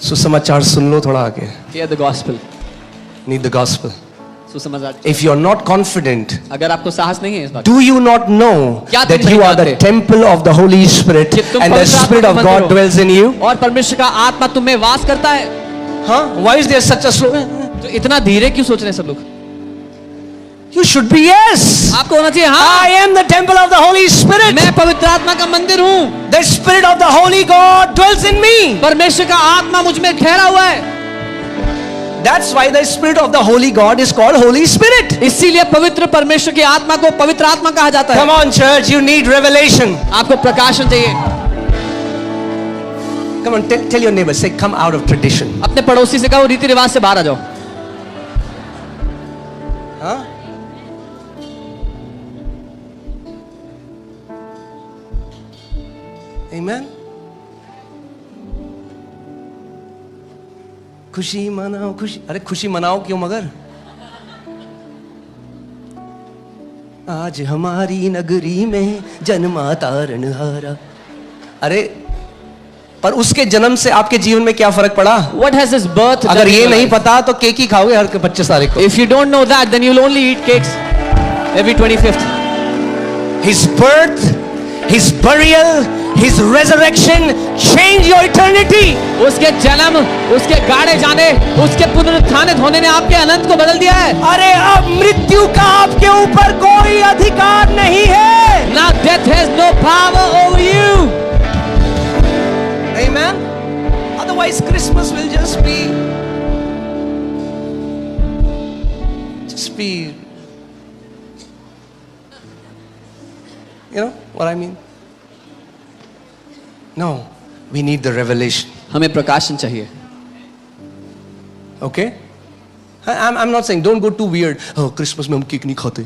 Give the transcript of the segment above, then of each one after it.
सुसमाचार सुन लो थोड़ा आगे. Hear the gospel. Need the gospel. सुसमाचार. If you are not confident, अगर आपको साहस नहीं है इस बात. do you not know क्या तुम that नहीं you are the जानते? temple of the Holy Spirit कि तुम and the पवित्र आत्मा Spirit का of मंदिर God हो? dwells in you? और परमेश्वर का आत्मा तुम में वास करता है. Huh? Why is there such a slow? तो इतना धीरे क्यों सोच रहे हैं सब लोग? You should be yes. आपको होना चाहिए हाँ. I am the temple of the Holy Spirit. मैं पवित्र आत्मा का मंदिर हूँ. The Spirit of the Holy God dwells in me. परमेश्वर का आत्मा मुझ में ठहरा हुआ है. That's why the Spirit of the Holy God is called Holy Spirit. इसीलिए पवित्र परमेश्वर की आत्मा को पवित्र आत्मा कहा जाता है. Come on, church, you need revelation. आपको प्रकाशन चाहिए. Come on, tell your neighbor, say, come out of tradition. अपने पड़ोसी से कहो रीति रिवाज से बाहर आ जाओ. Huh? Amen. खुशी मनाओ खुशी. अरे खुशी मनाओ क्यों मगर? आज हमारी नगरी में जन्मा तारनहारा. अरे पर उसके जन्म से आपके जीवन में क्या फर्क पड़ा? What has his birth? अगर ये नहीं पता तो केक ही खाओगे हर 25 तारीख को. If you don't know that, then you'll only eat cakes every 25th. His birth, his burial, his resurrection change your eternity. उसके जन्म, उसके गाड़े जाने, उसके पुनरुत्थानित होने ने आपके अनंत को बदल दिया है. अरे अब मृत्यु का आपके ऊपर कोई अधिकार नहीं है. Now death has no power over you. Amen. Otherwise Christmas will just be you know what I mean? No, we need the revelation. हमें प्रकाशन चाहिए. Okay? I'm not saying don't go too weird. Oh, Christmas में हम cake नहीं खाते.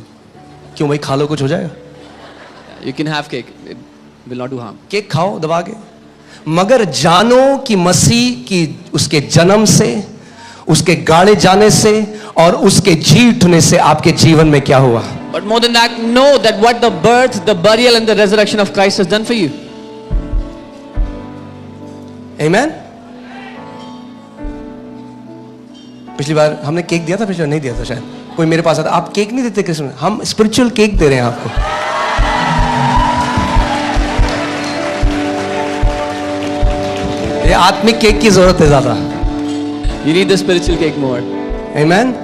क्यों भाई खा लो कुछ हो जाएगा? You can have cake. It will not do harm. Cake खाओ दबा के. मगर जानो कि मसीह की उसके जन्म से, उसके गाड़े जाने से और उसके जी उठने से आपके जीवन में क्या हुआ. But more than that, know that what the birth, the burial and the resurrection of Christ has done for you. Amen. पिछली बार हमने केक दिया था, पिछली बार नहीं दिया था शायद. कोई मेरे पास आता, आप केक नहीं देते क्रिसमस. हम स्पिरिचुअल केक दे रहे हैं आपको. ये आत्मिक केक की जरूरत है ज्यादा. You need the spiritual cake more. Amen.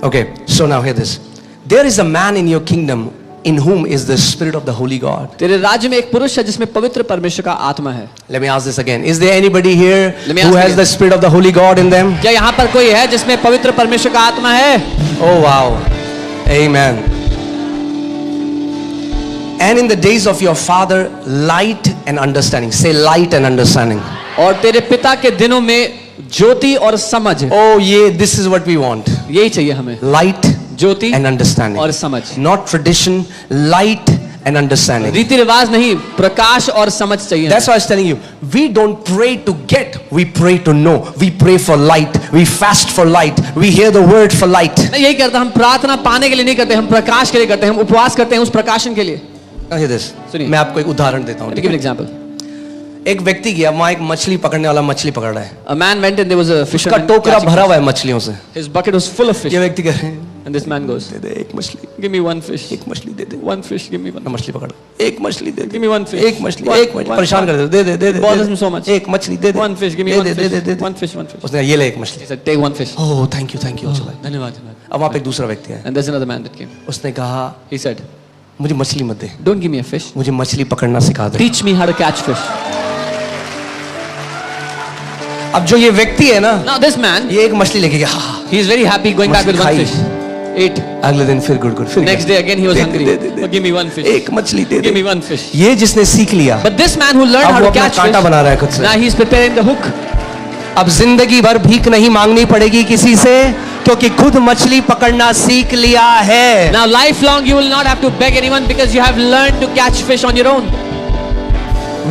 Okay, so now hear this. There is a man in your kingdom in whom is the Spirit of the Holy God. तेरे राज्य में एक पुरुष है जिसमें पवित्र परमेश्वर का आत्मा है. Let me ask this again. Is there anybody here Let me who ask has again. the Spirit of the Holy God in them? क्या यहाँ पर कोई है जिसमें पवित्र परमेश्वर का आत्मा है? Oh wow. Amen. And in the days of your father, light and understanding. Say light and understanding. और तेरे पिता के दिनों में ज्योति और समझ. Oh yeah, this is what we want. यही चाहिए हमें. Light Jyoti and understanding. और समझ. Not tradition, light and understanding. रीति रिवाज नहीं, प्रकाश और समझ चाहिए. That's why I was telling you, we don't pray to get, we pray to know. We pray for light, we fast for light, we hear the word for light. नहीं यही करता, हम प्रार्थना पाने के लिए नहीं करते, हम प्रकाश के लिए करते हैं, हम उपवास करते हैं उस प्रकाशन के लिए. Now hear this. सुनिए. मैं आपको एक उदाहरण देता हूँ. Give an example. एक व्यक्ति गया, वहाँ एक मछली पकड़ने वाला मछली पकड़ रहा है. A man went and there was a उसका fisherman. टोकरा भरा हुआ है मछलियों से. His bucket was full of fish. ये व्यक्ति कह रहे हैं, And this man goes, दे दे एक मछली, give me one fish. एक मछली दे दे. One fish, give me one. मछली पकड़, एक मछली दे दे. Give me one fish. एक मछली, One- एक मछली. one- परेशान कर दे दे दे दे. Bothers me so much. एक मछली दे दे. One fish, give me दे one दे fish. दे दे दे. One fish, one fish. उसने कहा, ये ले एक मछली. He said, take one fish. Oh thank you चला. धन्यवाद, धन्यवाद. अब वहाँ पे एक दूसरा व्यक्ति है. And there's another man that came. उसने कहा, He said, मुझे मछली मत दे, don't give me a fish. मुझे मछली पकड़ना सिखा दे. Teach me how to catch fish. अब जो ये व्यक्ति है ना, Now this man, ये एक मछली लेके गया. he is very happy going back with one खाई. fish. Ate. अगले दिन फिर गुड़ फिर Next day again he was hungry. They. Oh, give me one fish. एक मछली दे Give me दे. one fish. ये जिसने सीख लिया, But this man who learned अब how वो to अपना catch कांटा बना रहा है खुद fish, से. now he's preparing the hook. अब जिंदगी भर भीख नहीं मांगनी पड़ेगी किसी से, क्योंकि खुद मछली पकड़ना सीख लिया है. Now lifelong you will not have to beg anyone because you have learned to catch fish on your own.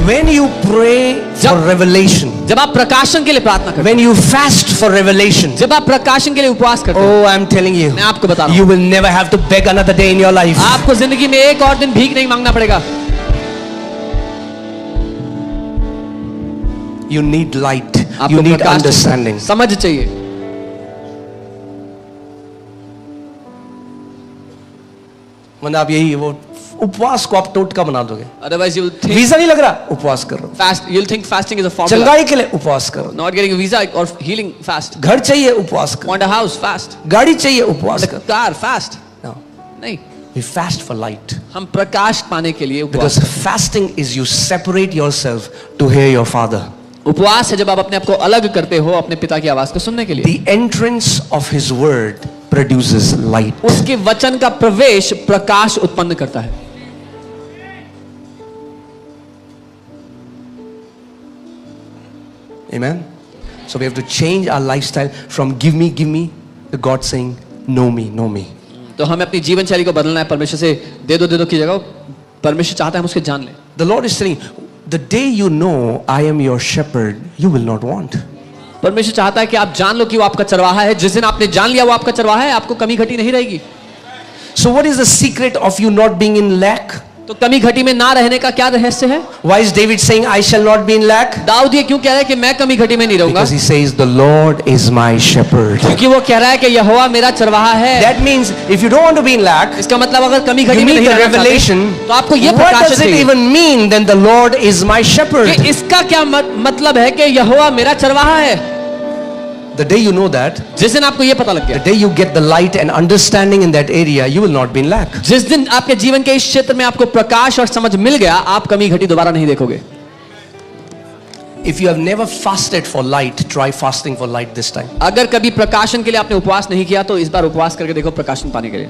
When you pray for revelation, जब आप प्रकाशन के लिए प्रार्थना करते when you fast for revelation, हैं, जब आप प्रकाशन के लिए उपवास करते हैं, oh I'm telling you, मैं आपको बता रहा you हूँ, will never have to beg another day in your life. आपको जिंदगी में एक और दिन भीख नहीं मांगना पड़ेगा. You need light. आपको You need प्रकाश चाहिए, understanding. समझ चाहिए. मतलब आप यही वो उपवास को आप टोटका बना दोगे. Otherwise, you'll think वीजा नहीं लग रहा, उपवास कर रहा हूं. fast. You'll think fasting is a formula. चंगाई के लिए उपवास करो. Not getting a visa or healing, fast. घर चाहिए, उपवास करो. Want a house, fast. गाड़ी चाहिए, उपवास The करो. car, fast. No. नहीं, We fast for light. हम प्रकाश पाने के लिए Because उपवास. fasting is you separate yourself to hear your father. उपवास है जब आप अपने आप को अलग करते हो अपने पिता की आवाज को सुनने के लिए. The entrance of his word produces light. उसके वचन का प्रवेश प्रकाश उत्पन्न करता है. Amen. So we have to change our lifestyle from give me, to God saying, know me, know me. तो हमें अपनी जीवन शैली को बदलना है. परमेश्वर से दे दो की जगह परमेश्वर चाहता है हम उसके जान लें. The Lord is saying, the day you know I am your shepherd, you will not want. परमेश्वर चाहता है कि आप जान लो कि वो आपका चरवाहा है. जिस दिन आपने जान लिया वो आपका चरवाहा है, आपको कमी घटी नहीं रहेगी. So what is the secret of you not being in lack? तो कमी घटी में ना रहने का क्या रहस्य है? Why is David saying, I shall not be in lack? Dawood ये क्यों कह रहा है कि मैं कमी घटी में नहीं रहूंगा? Because he says, the Lord is my shepherd. क्योंकि वो कह रहा है कि यहोवा मेरा चरवाहा है. That means if you don't want to be in lack, इसका मतलब अगर कमी you घटी में need नहीं the रहना revelation. चाहते, तो आपको ये What प्रकाशन does it चाहिए even mean then the Lord is my shepherd? कि इसका क्या मतलब है कि यहोवा मेरा चरवाहा है. The day you know that, जिस दिन आपको ये पता लग the गया, day you get the light and understanding in that area, you will not be in lack. जिस दिन आपके जीवन के इस क्षेत्र में आपको प्रकाश और समझ मिल गया, आप कमी घटी दोबारा नहीं देखोगे. If you have never fasted for light, try fasting for light this time. अगर कभी प्रकाशन के लिए आपने उपवास नहीं किया तो इस बार उपवास करके देखो प्रकाशन पाने के लिए.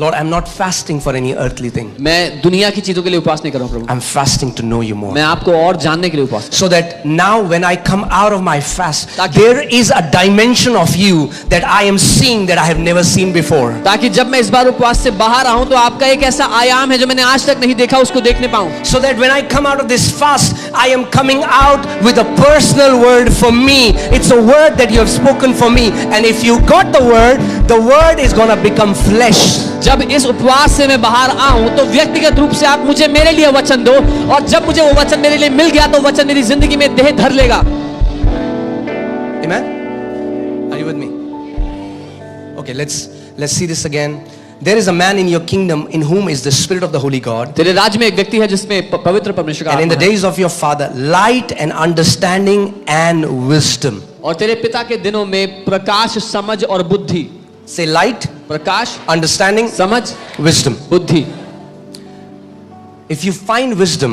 Lord, I'm not fasting for any earthly thing. मैं दुनिया की चीजों के लिए उपवास नहीं कर रहा हूं प्रभु. I'm fasting to know you more. मैं आपको और जानने के लिए उपवास. So that now when I come out of my fast, ताकि- there is a dimension of you that I am seeing that I have never seen before. ताकि जब मैं इस बार उपवास से बाहर आऊं तो आपका एक ऐसा आयाम है जो मैंने आज तक नहीं देखा, उसको देखने पाऊं. So that when I come out of this fast, I am coming out with a personal word for me. It's a word that you have spoken for me. And if you got the word is going to become flesh. जब इस उपवास से मैं बाहर आऊं तो व्यक्तिगत रूप से आप मुझे मेरे लिए वचन दो, और जब मुझे वो वचन मेरे लिए मिल गया तो वचन मेरी जिंदगी में देह धर लेगा. Amen? Are you with me? Okay, let's see this again. There is a man in your kingdom in whom is the spirit of the holy God. तेरे राज्य में एक व्यक्ति है जिसमें पवित्र परमेश्वर का And in the आत्मा है. days of your father, light and understanding and wisdom. और तेरे पिता के दिनों में प्रकाश, समझ और बुद्धि. Say light, प्रकाश, understanding, समझ, wisdom. बुद्धि. If you find wisdom,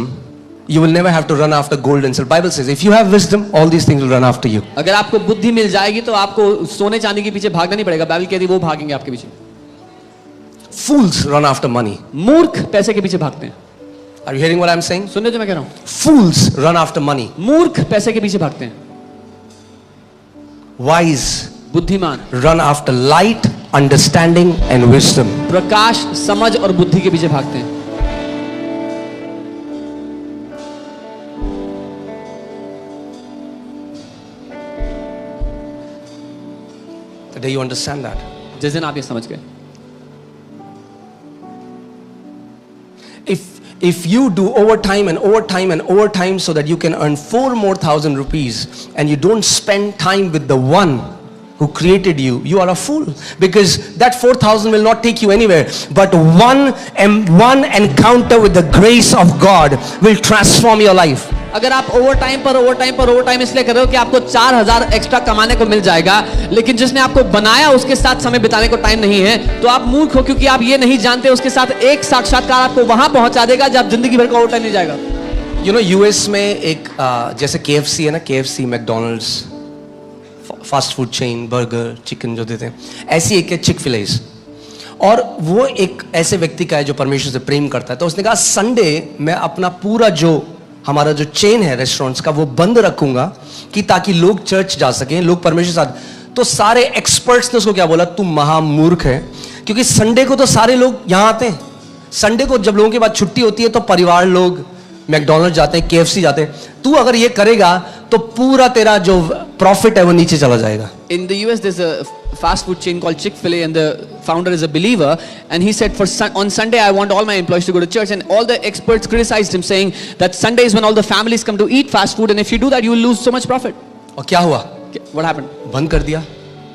you will never have to run after gold and silver. Bible says, if you have wisdom, all these things will run after you. अगर आपको बुद्धि मिल जाएगी तो आपको सोने चांदी के पीछे भागना नहीं पड़ेगा. बाइबल कहती है वो भागेंगे आपके पीछे. Fools run after money. मूर्ख पैसे के पीछे भागते हैं. Are you hearing what I'm saying? सुनने जो मैं कह रहा हूं. Fools run after money. मूर्ख पैसे के पीछे भागते हैं. Wise बुद्धिमान run after light, understanding and wisdom. प्रकाश, समझ और बुद्धि के पीछे भागते हैं. The day you understand that. जिस दिन आप ये समझ गए. If you do overtime and overtime and overtime so that you can earn 4,000 more rupees and you don't spend time with the one who created you, you are a fool, because that 4,000 will not take you anywhere, but one encounter with the grace of God will transform your life. अगर आप overtime इसलिए कर रहे हो कि आपको 4,000 extra कमाने को मिल जाएगा, लेकिन जिसने आपको बनाया उसके साथ समय बिताने को टाइम नहीं है, तो आप मूर्ख हो, क्योंकि आप ये नहीं जानते उसके साथ एक साक्षात्कार आपको वहां पहुंचा देगा जब जिंदगी भर का ओवरटाइम नहीं जाएगा. You know, US में एक जैसे KFC है ना, KFC, McDonald's, fast food chain, burger, chicken जो देते हैं, ऐसी एक है चिक-फिल-एज़. और वो एक ऐसे व्यक्ति का है जो परमेश्वर से प्रेम करता है. तो उसने कहा संडे मैं अपना पूरा जो हमारा जो चेन है रेस्टोरेंट्स का वो बंद रखूंगा कि ताकि लोग चर्च जा सकें, लोग परमेश्वर साथ. तो सारे एक्सपर्ट्स ने उसको क्या बोला, तुम महामूर्ख है, क्योंकि संडे को तो सारे लोग यहां आते हैं. संडे को जब लोगों के बाद छुट्टी होती है तो परिवार लोग मैकडोनल्ड जाते हैं, KFC जाते हैं. तू अगर ये करेगा तो पूरा तेरा जो प्रॉफिट है वो नीचे चला जाएगा. In the US, there's a fast food chain called Chick-fil-A, and the founder is a believer. And he said, on Sunday, I want all my employees to go to church. And all the experts criticized him, saying that Sunday is when all the families come to eat fast food, and if you do that, you will lose so much profit. और क्या हुआ? What happened? बंद कर दिया,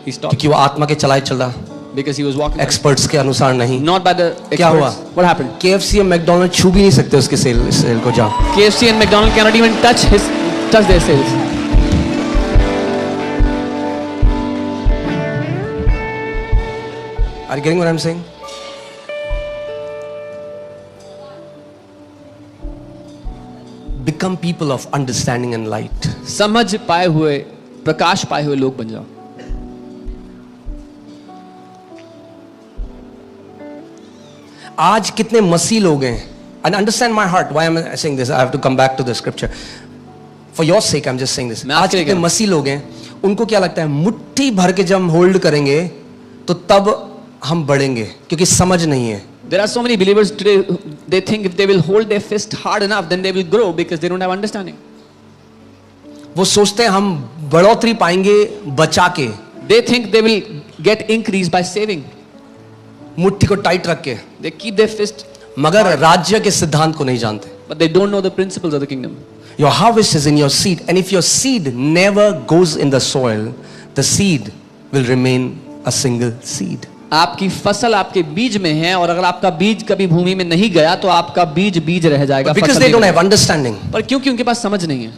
He stopped क्योंकि वो आत्मा के चलाए चल रहा, because he was walking. Experts के अनुसार नहीं. Not by the experts. क्या हुआ? What happened? KFC और मैकडोनल्ड छू भी नहीं सकते उसके सेल को जा. KFC and McDonald's cannot even touch their sales. Are you getting what I'm saying? Become people of understanding and light. समझ पाए हुए, प्रकाश पाए हुए लोग बन जाओ. आज कितने मसीह लोग हैं, and understand my heart why I'm saying this. I have to come back to the scripture. For your sake I'm just saying this. आज कितने मसीह लोग हैं, उनको क्या लगता है मुट्ठी भर के जब हम होल्ड करेंगे तो तब हम बढ़ेंगे, क्योंकि समझ नहीं है. There are so many believers today, they think if they will hold their fist hard enough, then they will grow because they don't have understanding. वो सोचते हैं हम बढ़ोतरी पाएंगे बचा के. They think they will get increase by saving. मुट्ठी को टाइट रख के. They keep their fist, मगर राज्य के सिद्धांत को नहीं जानते. but they don't know the principles of the kingdom. Your harvest is in your seed, and if your seed never goes in the soil, the seed will remain a single seed. आपकी फसल आपके बीज में है, और अगर आपका बीज कभी भूमि में नहीं गया तो आपका बीज बीज रह जाएगा. Because they don't have understanding. पर क्योंकि उनके पास समझ नहीं है.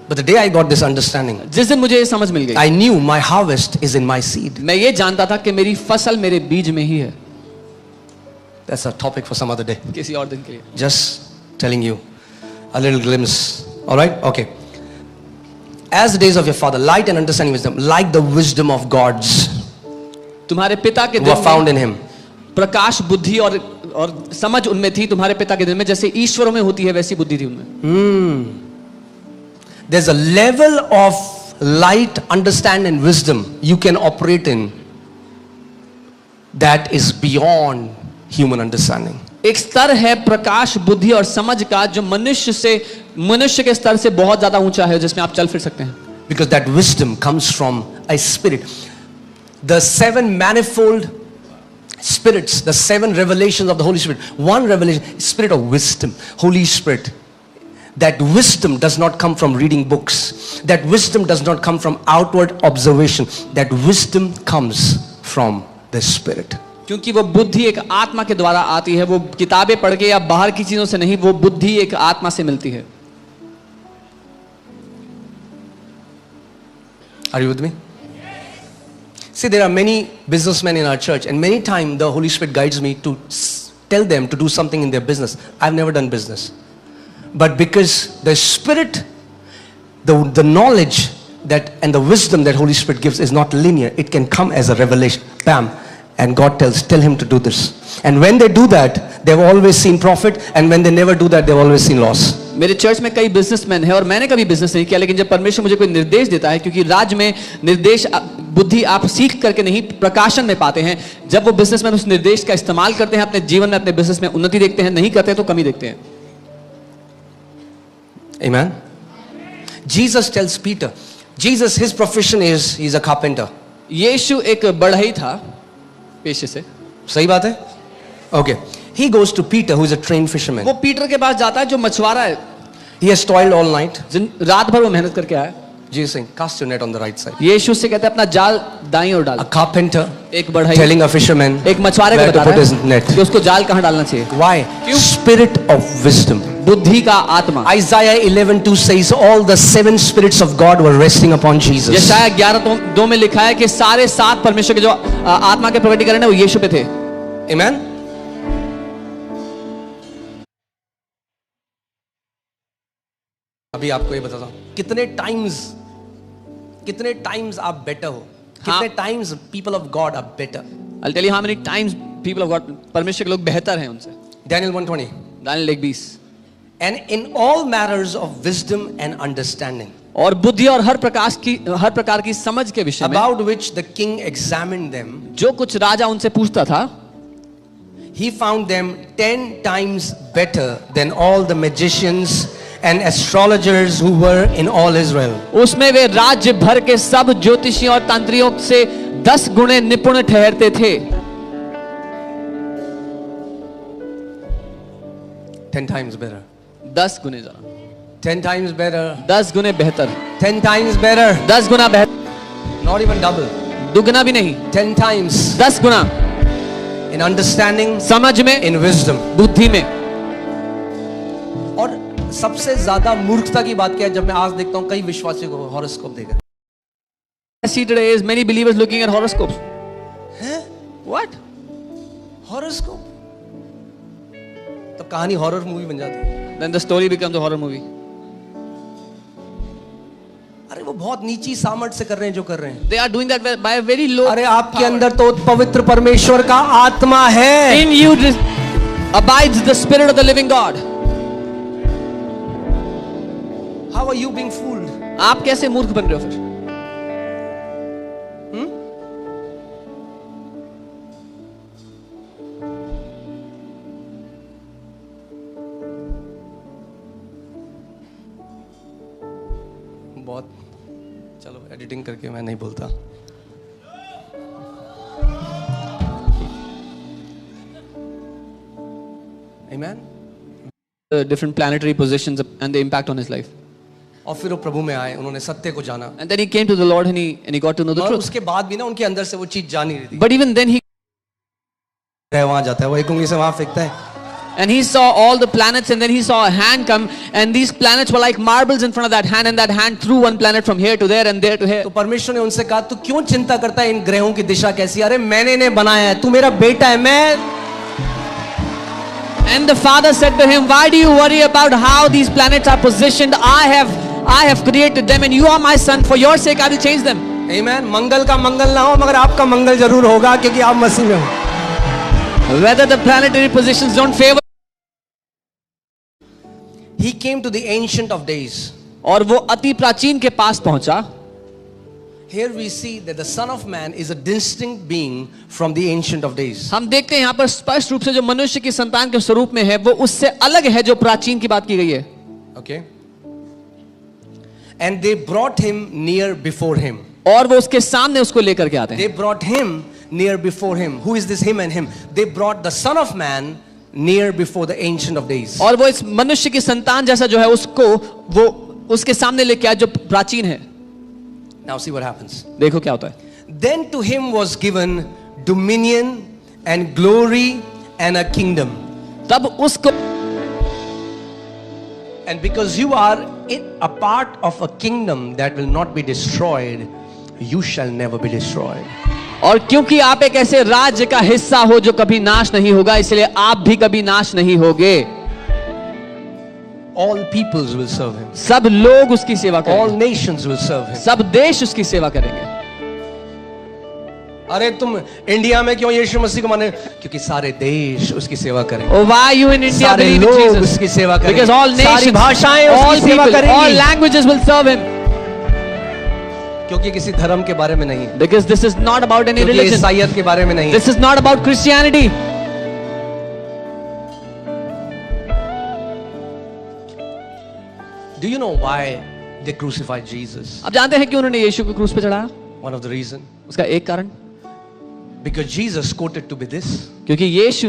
But the day I got this understanding, जिस दिन मुझे ये समझ मिल गई, I knew my harvest is in my seed. मैं ये जानता था कि मेरी फसल मेरे बीज में ही है. That's a topic for some other day. किसी और दिन के लिए. Just telling you a little glimpse. All right? Okay. As the days of your father, light and understanding wisdom, like the wisdom of gods, तुम्हारे पिता के were दिन found में in him. प्रकाश बुद्धि और समझ उनमें थी. तुम्हारे पिता के दिन में जैसे ईश्वरों में होती है वैसी बुद्धि थी उनमें. There's a level of light, understanding, and wisdom you can operate in that is beyond human understanding. एक स्तर है प्रकाश बुद्धि और समझ का जो मनुष्य के स्तर से बहुत ज्यादा ऊंचा है, जिसमें आप चल फिर सकते हैं. Because that wisdom comes from a spirit. The 7 manifold spirits, the 7 revelations of the Holy Spirit. One revelation, spirit of wisdom, Holy Spirit. That wisdom does not come from reading books. That wisdom does not come from outward observation. That wisdom comes from the Spirit. क्योंकि वो बुद्धि एक आत्मा के द्वारा आती है. वो किताबें पढ़ के या बाहर की चीजों से नहीं, वो बुद्धि एक आत्मा से मिलती है. Are you with me? See, there are many businessmen in our church, and many times the Holy Spirit guides me to tell them to do something in their business. I've never done business. But because the Spirit, the knowledge that and the wisdom that Holy Spirit gives is not linear, it can come as a revelation. Bam. And God tell him to do this. And when they do that, they've always seen profit, and when they never do that, they've always seen loss. मेरे church में कई businessman हैं और मैंने कभी business नहीं किया, लेकिन जब परमेश्वर मुझे कोई निर्देश देता है, क्योंकि राज्य में निर्देश बुद्धि आप सीख करके नहीं प्रकाशन में पाते हैं. जब वो बिजनेसमैन उस निर्देश का इस्तेमाल करते हैं अपने जीवन में, अपने बिजनेस में उन्नति देखते हैं, नहीं करते तो कमी देखते हैं. Amen. Jesus tells Peter, Jesus, his profession is he's a carpenter. यीशु एक बढ़ई था पेशे से. सही बात है? Okay. He goes to Peter, who is a trained fisherman. वो पीटर के पास जाता है जो मछुआरा है. He has toiled all night. रात भर वो मेहनत करके आया. Jesus saying, cast your net on the right side. यीशु से कहते हैं अपना जाल दाईं ओर डाल. A carpenter एक बढ़ई telling a fisherman एक मछुआरे को where to बता put रहा his है net. कि उसको जाल कहाँ डालना चाहिए. Why? Spirit of wisdom. बुद्धि का आत्मा. Isaiah 11:2 says all the 7 spirits of God were resting upon Jesus. यशायाह 11:2 में लिखा है कि सारे 7 परमेश्वर के जो आत्मा के प्रकटीकरण है वो यीशु पे थे. Amen. अभी आपको ये बताता हूँ कितने टाइम्स आप बेटर हो. कितने times people of God are better. I'll tell you how many times people of God, परमेश्वर के लोग बेहतर हैं उनसे. Daniel 1:20. Daniel 1:20. And in all matters of wisdom and understanding. और बुद्धि और हर प्रकार की समझ के विषय में. About which the king examined them. जो कुछ राजा उनसे पूछता था. He found them 10 times better than all the magicians and astrologers who were in all Israel. उसमें वे राज्य भर के सब ज्योतिषियों और तांत्रियों से 10 गुणे निपुण ठहरते थे। 10 times better. 10 गुने ज्यादा, 10 times better. 10 गुने बेहतर, 10 times better. 10 गुना बेहतर, Not even double. दुगना भी नहीं, 10 times. 10 गुना In understanding, समझ में, in wisdom. बुद्धि में। और सबसे ज्यादा मूर्खता की बात क्या है, जब मैं आज देखता हूं कई विश्वासियों को हॉरोस्कोप देख रहे I see today is many believers looking at horoscopes. हैं। What? हॉरोस्कोप तो कहानी हॉरर मूवी बन जाती है। Then the story becomes a horror movie. अरे वो बहुत नीची सामर्थ से कर रहे हैं जो कर रहे हैं। They are doing that by a very low. अरे आपके अंदर तो पवित्र परमेश्वर का आत्मा है। In you abides the spirit of the living God. How are you being fooled? आप कैसे मूर्ख बन रहे हो फिर? बहुत चलो एडिटिंग करके मैं नहीं बोलता। Amen? The different planetary positions and the impact on his life. और फिर वो प्रभु में आए, उन्होंने सत्य को जाना। And then he came to the Lord and he got to know the और truth. उसके बाद भी ना उनके अंदर से वो चीज जा नहीं रही थी। But even then he वहां जाता है, वो एक उंगली से वहां फेंकता है। and he saw all the planets and then he saw a hand come and these planets were like marbles in front of that hand and that hand threw one planet from here to there and there to here. तो परमेश्वर ने उनसे कहा, तू क्यों चिंता करता है इन ग्रहों की दिशा कैसी? अरे मैंने इन्हें बनाया है, तू मेरा बेटा है, मैं। And the father said to him, why do you worry about how these planets are positioned? I have created them and you are my son. For your sake I will change them. Amen. मंगल का मंगल ना हो मगर आपका मंगल जरूर होगा क्योंकि आप मसीह में हो। Whether the planetary positions don't favor. He came to the ancient of days. और वो अति प्राचीन के पास पहुंचा। Here we see that the Son of Man is a distinct being from the ancient of days. हम देखते हैं यहाँ पर स्पष्ट रूप से जो मनुष्य की संतान के स्वरूप में है वो उससे अलग है जो प्राचीन की बात की गई है। Okay. And they brought him near before him. और वो उसके सामने उसको लेकर के आते हैं। They brought him near before him. Who is this him and him? They brought the Son of Man near before the ancient of days. और वो इस मनुष्य की संतान जैसा जो है उसको वो उसके सामने लेके आया जो प्राचीन है। Now see what happens. देखो क्या होता है। Then to him was given dominion and glory and a kingdom. तब उसको And because you are a part of a kingdom that will not be destroyed, you shall never be destroyed. और क्योंकि आप एक ऐसे राज्य का हिस्सा हो जो कभी नाश नहीं होगा इसलिए आप भी कभी नाश नहीं होगे। All peoples will serve him. सब लोग उसकी सेवा All करेंगे। nations will serve him. सब देश उसकी सेवा करेंगे। अरे तुम इंडिया में क्यों यीशु मसीह को माने? क्योंकि सारे देश उसकी सेवा करेंगे। Oh, why you in India सारे believe in लोग Jesus? उसकी सेवा करेंगे। Because all सारी nations, भाषाएं all उसकी सेवा people, all करेंगी। languages will serve him. क्योंकि किसी धर्म के बारे में नहीं, Because this is not about any क्योंकि religion. ईसाईयत के बारे में नहीं। This is not about Christianity. Do you know why they crucified Jesus? आप जानते हैं कि उन्होंने यीशु को क्रूस पे चढ़ाया? One of the reason, उसका एक कारण because Jesus quoted to be this. क्योंकि यीशु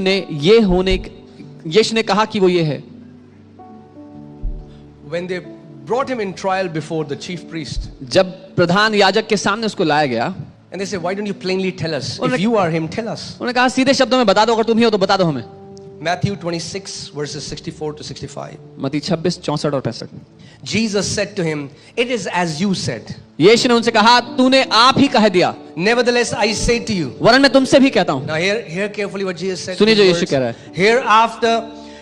ने कहा कि वो ये है। When they brought him in trial before the chief priest, जब प्रधान याजक के सामने उसको लाया गया, and they said, why don't you plainly tell us? If उन्होंने- you are him, tell us. उन्होंने कहा सीधे शब्दों में बता दो, अगर तुम ही हो तो बता दो हमें। Matthew 26 verses 64 to 65. मत्ती 26, 64 और 65। Jesus said to him, it is as you said. यीशु ने उनसे कहा तूने आप ही कह दिया, Nevertheless, I say to you. वरन मैं तुमसे भी कहता हूं। Now hear carefully what Jesus said. सुनिए जो These यीशु words. कह रहा है। Hereafter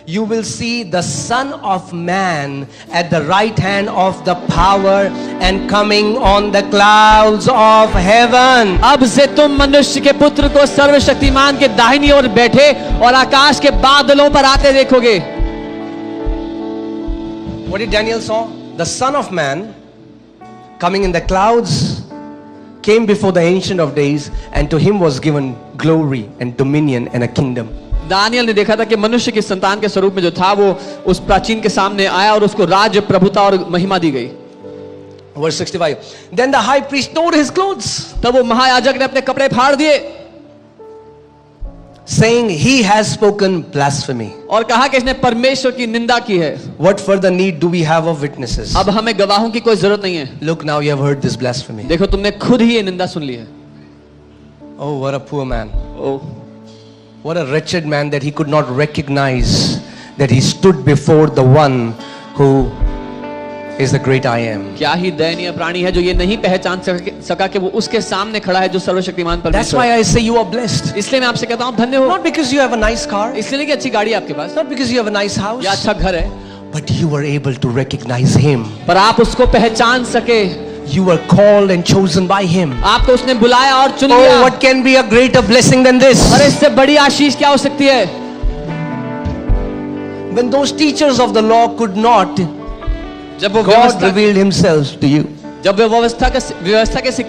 you will see the Son of Man at the right hand of the power and coming on the clouds of heaven. अब से तुम मनुष्य के पुत्र को सर्वशक्तिमान के दाहिनी ओर बैठे और आकाश के बादलों पर आते देखोगे। What did Daniel saw? The Son of Man coming in the clouds came before the Ancient of Days, and to him was given glory and dominion and a kingdom. Daniel ने देखा था कि मनुष्य की संतान के स्वरूप में जो था वो उस प्राचीन के सामने आया और उसको राज्य, प्रभुता और महिमा दी गई। Verse 65. Then the high priest tore his clothes, तब वो महायाजक ने अपने कपड़े फाड़ दिए saying, "He has spoken blasphemy." और कहा कि इसने परमेश्वर की निंदा की है। What further need do we have of witnesses? अब हमें गवाहों की कोई जरूरत नहीं है। Look, now you have heard this blasphemy. देखो तुमने खुद ही ये निंदा सुन ली है। Oh, what a poor man. O, What a wretched man that he could not recognize that he stood before the one who is the great I am. क्या ही दयनीय प्राणी है जो ये नहीं पहचान सका कि वो उसके सामने खड़ा है जो सर्वशक्तिमान That's परमेश्वर। why I say you are blessed. इसलिए मैं आपसे कहता हूँ धन्य हो। Not because you have a nice car, इसलिए नहीं कि अच्छी गाड़ी है आपके पास not because you have a nice house, या अच्छा घर है, but you were able to recognize him. पर आप उसको पहचान सके। You were called and chosen by him. आपको उसने बुलाया और चुन Oh, लिया। what can be a greater blessing than this? और इससे बड़ी आशीष क्या हो सकती है? When those teachers of the law could not, जब वो God revealed himself to you. व्यवस्था के